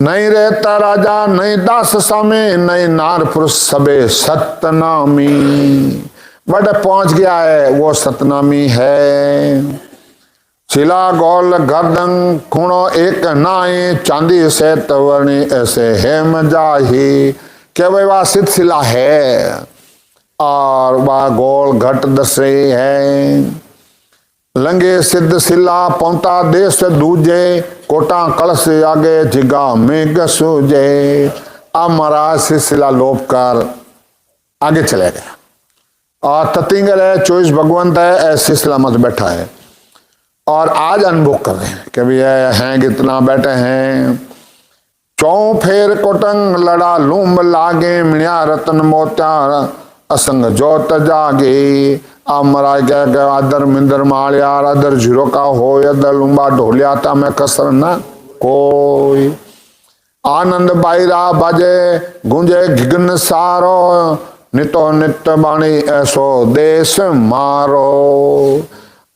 नहीं रहता राजा नहीं दास सामे, नहीं नार पुरुष सबे सतनामी। बट पहुंच गया है वो सतनामी है। शिला गोल गर्दन खूणो एक नाई, चांदी से तवर्णी ऐसे हेम जाही। क्या भाई वह सिद्ध शिला है और वह गोल घट दस रही है। लंगे सिद्ध शिला पहुंचा देश दूजे, कोटा कलश आगे जिगा मेघ सूजे। अब महाराज सिद्ध शिला लोप कर आगे चले गया और ततिंगर है, 24 भगवंत है, ऐसी शिला मत बैठा है और आज अनुभव कर रहे हैं कि भैया हैं कितना बैठे हैं। चौ फेर कोटंग लड़ा लूम लागे, मिणिया रतन मोत्या असंग जोत जागे। अब महाराज कह अदर मिंदर मालिया, अदर झीरो का हो, अदर लुम्बा ढोलिया था मैं कसर न कोई। आनंद बाईरा बाजे गुंजे गिगन सारो, नितो नित्य बाणी ऐसो देश मारो।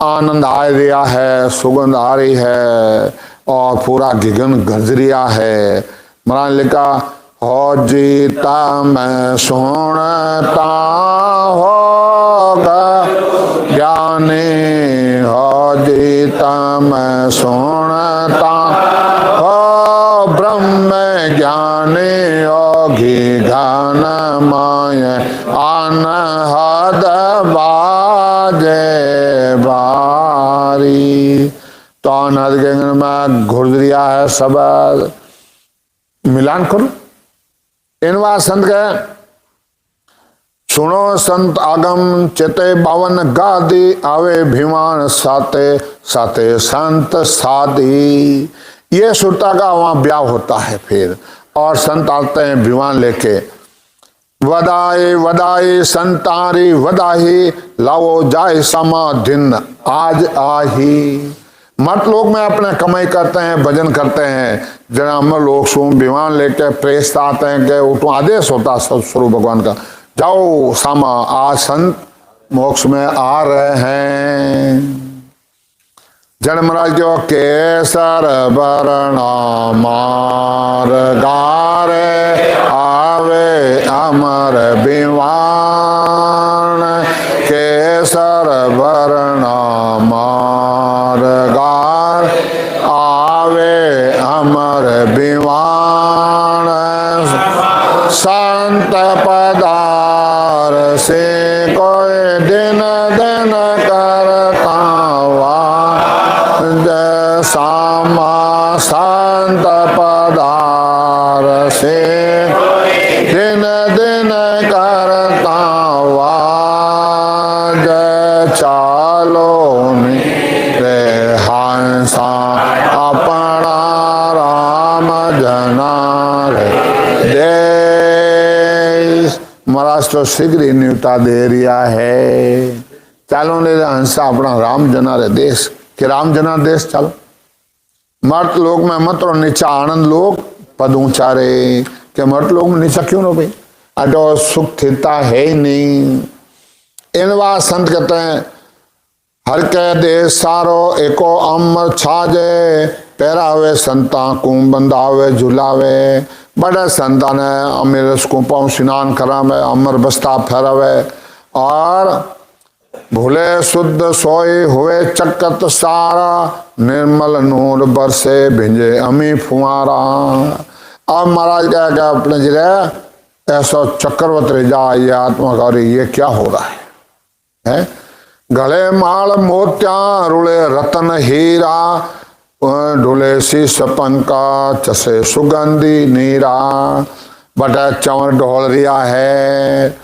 आनंद आ रिया है, सुगंध आ रही है और पूरा गिगन गज रिया है। महाराज लिखा, हो जीता मैं सुनता होगा ज्ञानी, हो जीता मैं सुनता हो ब्रह्म ज्ञानी, योगी घन माय अनहद बाजे बारी। तो अनहद गंगन में घुर्रिया है सब मिलान करो। इन बात संत के सुनो संत आगम चेते 52 गादी, आवे भीमान साते साते संत सादी। ये सुरता का वहां ब्याह होता है फिर और संत आते हैं विमान लेके। वदाई वदाई संतारी वदाही, लाओ जाए समा दिन आज आही। मत लोग में अपने कमाई करते हैं, भजन करते हैं। जरा हम लोग विमान लेके प्रेस आते हैं कि उठो, आदेश होता है स्वरूप भगवान का, जाओ सामा, आज संत मोक्ष में आ रहे हैं। जनमराज जो केसर बरना मार गारे आवे अमर बिवान, केसर बरना मार गार आवे अमर बिवान, संत पदार से कोई दिन दिन करता सामा, संत पदार से दिन दिन करता वाज, चालो मेरे हंसा अपना राम जनार देश। महाराज तो शीघ्र ही न्यूता दे रिया है, चालो ने हंसा अपना राम जनार देश, कि राम जना देश चलो। मर्त लोक में मत और नीचा आनंद लोक पद ऊंचा रे, के मर्त लोक में नीचा क्यों ना भाई, अटो सुख थिरता है ही नहीं। इनवा संत कहते हैं हर के देश सारो एको अमर छाजे, पैरावे संता को बंधावे झुलावे, बड़े संता ने अमीर को पाँव स्नान करावे, अमर बस्ता फहरावे, और भूले शुद्ध सोए हुए चकत सारा, निर्मल नूर बरसे भिंजे अमी फुआरा। अब महाराज क्या अपने जिले ऐसा चक्रवत जा, ये आत्मा गौरी ये क्या हो रहा है? गले माल मोत्या रुले रतन हीरा, ढुले शीश पंका चसे सुगंधी नीरा, बटा चंवर ढोल रिया है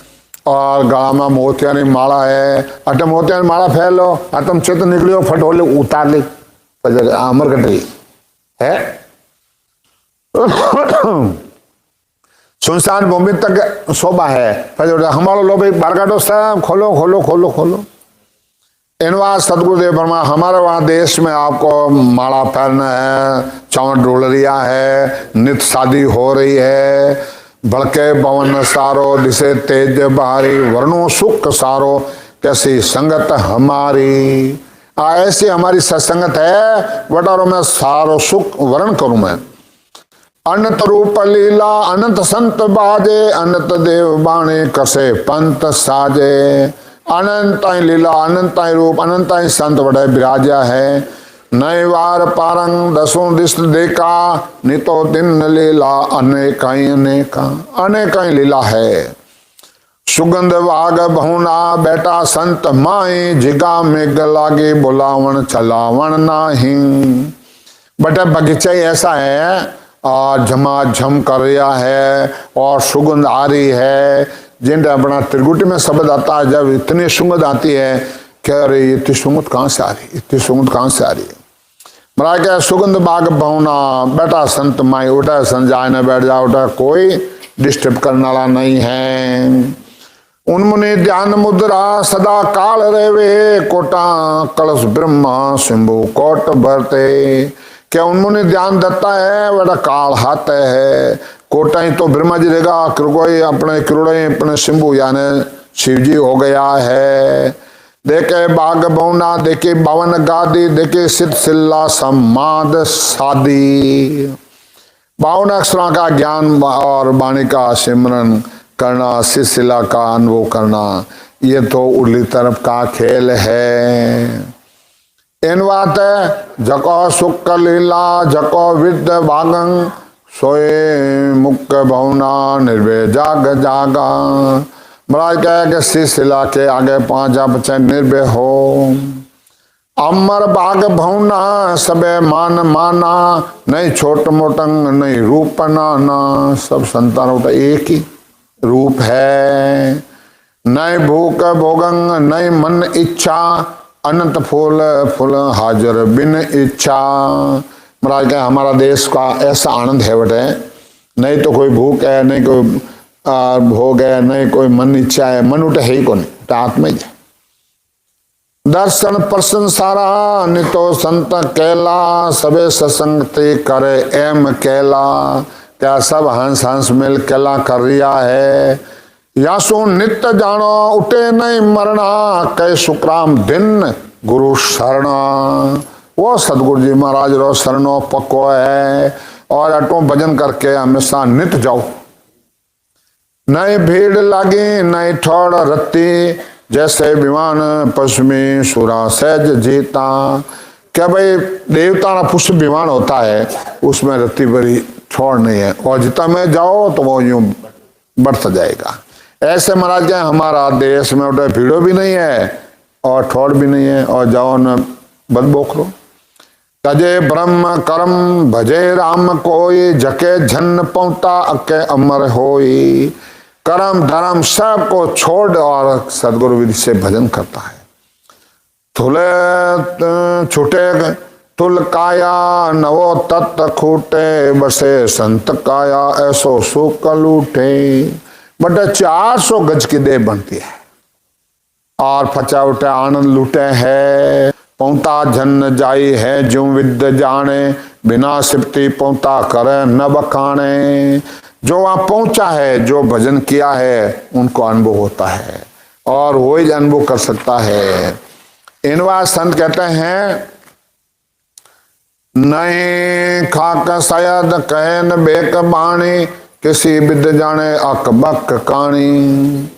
और गला में मोतिया की माला है, अट मोतिया की माला फैलो, तुम चित निकलियो फटोले उतार ली अमर कटरी है। सुनसान भूमि तक शोभा है, फिर हमारो लो भाई बार काटो सब खोलो खोलो खोलो खोलो। इनवा सदगुरुदेव ब्रह्मा हमारे वहाँ देश में आपको माला पहनना है, चौंट डोलरिया है, नित शादी हो रही है, भड़के पवन सारो दिसे तेज बहारी, वर्णो सुख सारो कैसी संगत हमारी। ऐसी हमारी सत्संगत है, वटारों में सारो सुख वर्ण करूं मैं। अनंत रूप लीला अनंत संत बाजे, अनंत देव बाणे कसे पंत साजे। अनंत लीला अनंत रूप अनंत संत बड़े विराजा है, नए वार पारंग दसों दिश देखा, नितो दिन लीला अनेक अनेका, अनेक लीला है। सुगंध वाग बहुना बेटा संत माई, जिगा में लागे बुलावन चलावन नाही। बेटा बगीचा ही ऐसा है और झमाझम कर रहा है और सुगंध आ रही है, जिनका अपना त्रिगुटी में शब्द आता है, जब इतनी सुगंध आती है कह रही इतनी सुगंध कहाँ से आ रही, इतनी सुगंध कहाँ से आ रही है। महाराज क्या सुगंध बाग बहुना बेटा संत माई, उठा संजाय न बैठ जा, उठा कोई डिस्टर्ब करने वाला नहीं है। उन्मुनि ध्यान मुद्रा सदा काल रेवे, कोटा कलश ब्रह्मा शंभु कोट भरते। क्या उन्मुनि ध्यान दत्ता है, बड़ा काल हाथ है, कोटा ही तो ब्रह्मा जी रहेगा, कोई अपने किरुड़े अपने शंभु यानी शिव जी हो गया है। देखे बाग बहुना, देखे बावन गादी, देखे सिद्ध सिल्ला समाद सादी। 52 अक्षरों का ज्ञान और वाणी का सिमरन करना, सिलसिला का अनुभव करना, ये तो उर्ली तरफ का खेल है। इन बात जको सुख लीला जको विद्य भागं, सोए मुक्क भवना निर्भय जाग जागा। महाराज कहे कि सिलसिला के आगे 5 बच्चे निर्भय हो। अमर बाग भवना सबे मान माना, नहीं छोट मोटंग नहीं रूप नाना। सब संतानों का एक ही रूप है, नहीं भूख भोगंग नहीं मन इच्छा, अनंत फूल फूल हाजर बिन इच्छा। महाराज का हमारा देश का ऐसा आनंद है बटे, नहीं तो कोई भूख है, नहीं कोई भोग है, नहीं कोई मन इच्छा है, मन उठे है ही कौन, आत्मा ही। दर्शन प्रसन्न सारा नितो संत केला, सबे सत्संगति करे एम केला। क्या सब हंस हंस मिल केला कर रिया है, यासो नित्य जानो उठे नहीं मरना, कै सुखराम दिन गुरु शरणा। वो सदगुरु जी महाराज रो शरणो पक्को है, और अटो भजन करके हमेशा नित जाओ। नई भीड़ लागी नई ठोड़ रत्ती, जैसे विमान पश्चिमी सुरा सहज जीता। क्या भाई देवता का पुष्प विमान होता है, उसमें रत्ती भरी छोड़ नहीं है, और जितना में जाओ तो वो यूं बढ़ता जाएगा। ऐसे महाराज क्या हमारा देश में उठे भीड़ो भी नहीं है और ठोड़ भी नहीं है, और जाओ न बद बोखरो। तजे ब्रह्म कर्म भजे राम कोई, जके झन पौता अके अमर होई। कर्म धर्म सब को छोड़ और सदगुरु विधि से भजन करता है। थुले छूटे तुल काया नवो तत्त खूटे, बसे संत काया ऐसो सुख लूटे। बट 400 गज की देह बनती है, और फचा उठे आनंद लूटे है। पौता जन जाई है जो विद्य जाने, बिना सिपती पौता करे न बखाने। जो वहां पहुंचा है, जो भजन किया है, उनको अनुभव होता है, और वही अनुभव कर सकता है। इनवा संत कहते हैं नहीं खाक शायद कहन बेक बाणी, किसी विद्य जाने अकबक कहानी।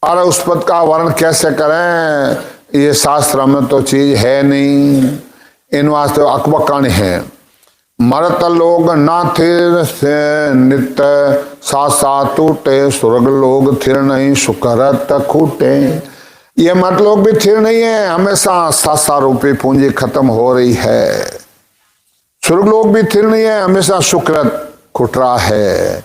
और उस पद का वर्णन कैसे करें, ये शास्त्र में तो चीज है नहीं, इन वास्ते अकबक कहानी है। मरत लोग ना थिर से नित्य, साथ साथ टूटे स्वर्ग लोग थिर नहीं सुकरत खूटे। ये मत लोग भी थिर नहीं है, हमेशा सासा रूपी पूंजी खत्म हो रही है। स्वर्ग लोग भी थिर नहीं है, हमेशा सुकरत खुट रहा है।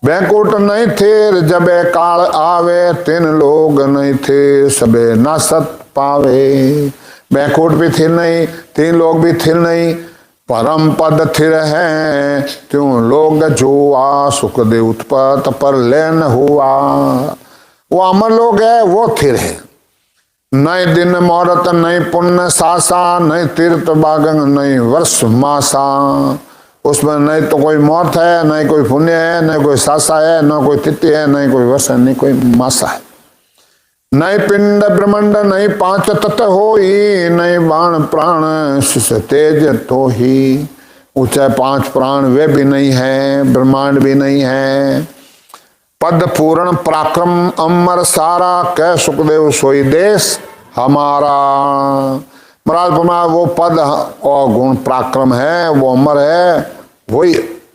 बैंकुट नहीं थे जब काल आवे, तीन लोग नहीं थे सबे ना सत पावे। बैंकुट भी थिर नहीं, तीन लोग भी थिर नहीं, परम पद थिर है क्यों लोग जुआ। सुखदेव उत्पत पर लेन हुआ, वो अमर लोग है, वो थिर है। नई दिन मुहूर्त नई पुण्य सासा, नई तीर्थ बागंग नई वर्ष मासा। उसमें नहीं तो कोई मौत है, नहीं कोई पुण्य है, नहीं कोई सासा है, न कोई तिथि है, नहीं कोई वर्ष है, नहीं कोई मासा है। नहीं पिंड ब्रह्मांड नहीं पांच तत्व होई, नहीं बाण प्राण शिष तेज तो ही। ऊंचे 5 प्राण वे भी नहीं है, ब्रह्मांड भी नहीं है। पद पूर्ण पराक्रम अमर सारा, कह सुखदेव सोई देश हमारा। महाराज फरमाया वो पद और गुण पराक्रम है, वो अमर है, वही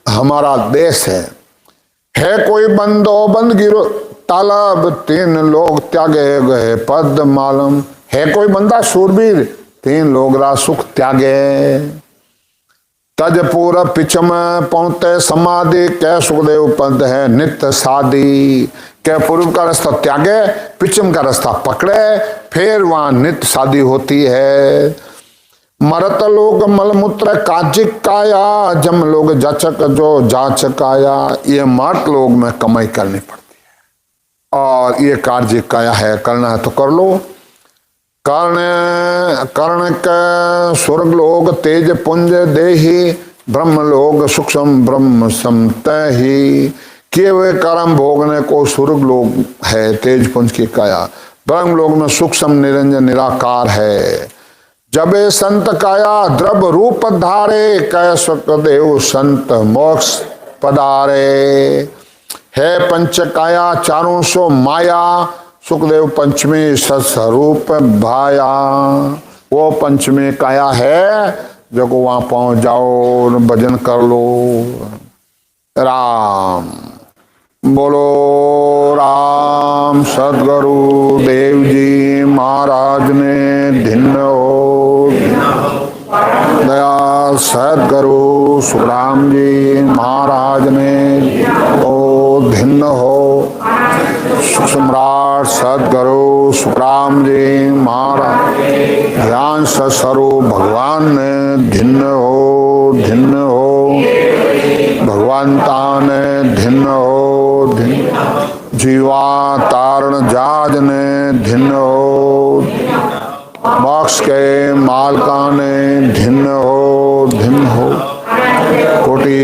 हमारा देश है कोई बंदो बंद गिरो तालब, 3 लोग त्यागे गए पद मालूम। है कोई बंदा शूरवीर, 3 लोग रा सुख त्यागे। तज पूरा पिछम पहुंचे समाधि, कह सुखदेव पद है नित्य साधी। क्या पूर्व का रास्ता त्यागे, पिछम का रास्ता पकड़े, फिर वहां नित्य शादी होती है। मरत लोग मलमूत्र काजिक काया, जम लोग जाचक जो जाचक आया। ये मर्त लोग में कमाई करनी पड़ती है, और ये कार्य काया है, करना है तो कर लो। कर्ण के स्वर्ग लोग तेज पुंज देही, ब्रह्म लोग सूक्ष्म ब्रह्म समते ही। किए हुए कर्म भोगने को स्वर्ग लोग है तेज पुंज की काया, ब्रह्म लोग में सूक्ष्म निरंजन निराकार है। जबे संत काया द्रव रूप धारे, कह सुखदेव संत मोक्ष पधारे। है पंच काया 400 माया, सुखदेव पंचमी सत्स्वरूप भाया। वो पंचमी काया है, जो को वहां पहुंच जाओ, भजन कर लो। राम बोलो राम सदगुरु देव जी महाराज ने धिन्न हो। दयाल सदगुरु सुखराम जी महाराज ने ओ धिन्न हो। सम्राट सदगुरु सुखराम जी महाराज ध्यान स्वरूप भगवान ने धिन्न हो, धिन्न हो। भगवंता ने धिन्न हो, धिन्न। जीवा तारण जाज ने धिन्न हो, मोक्ष के मालका ने धिन्न हो, धिन्न हो। कोटि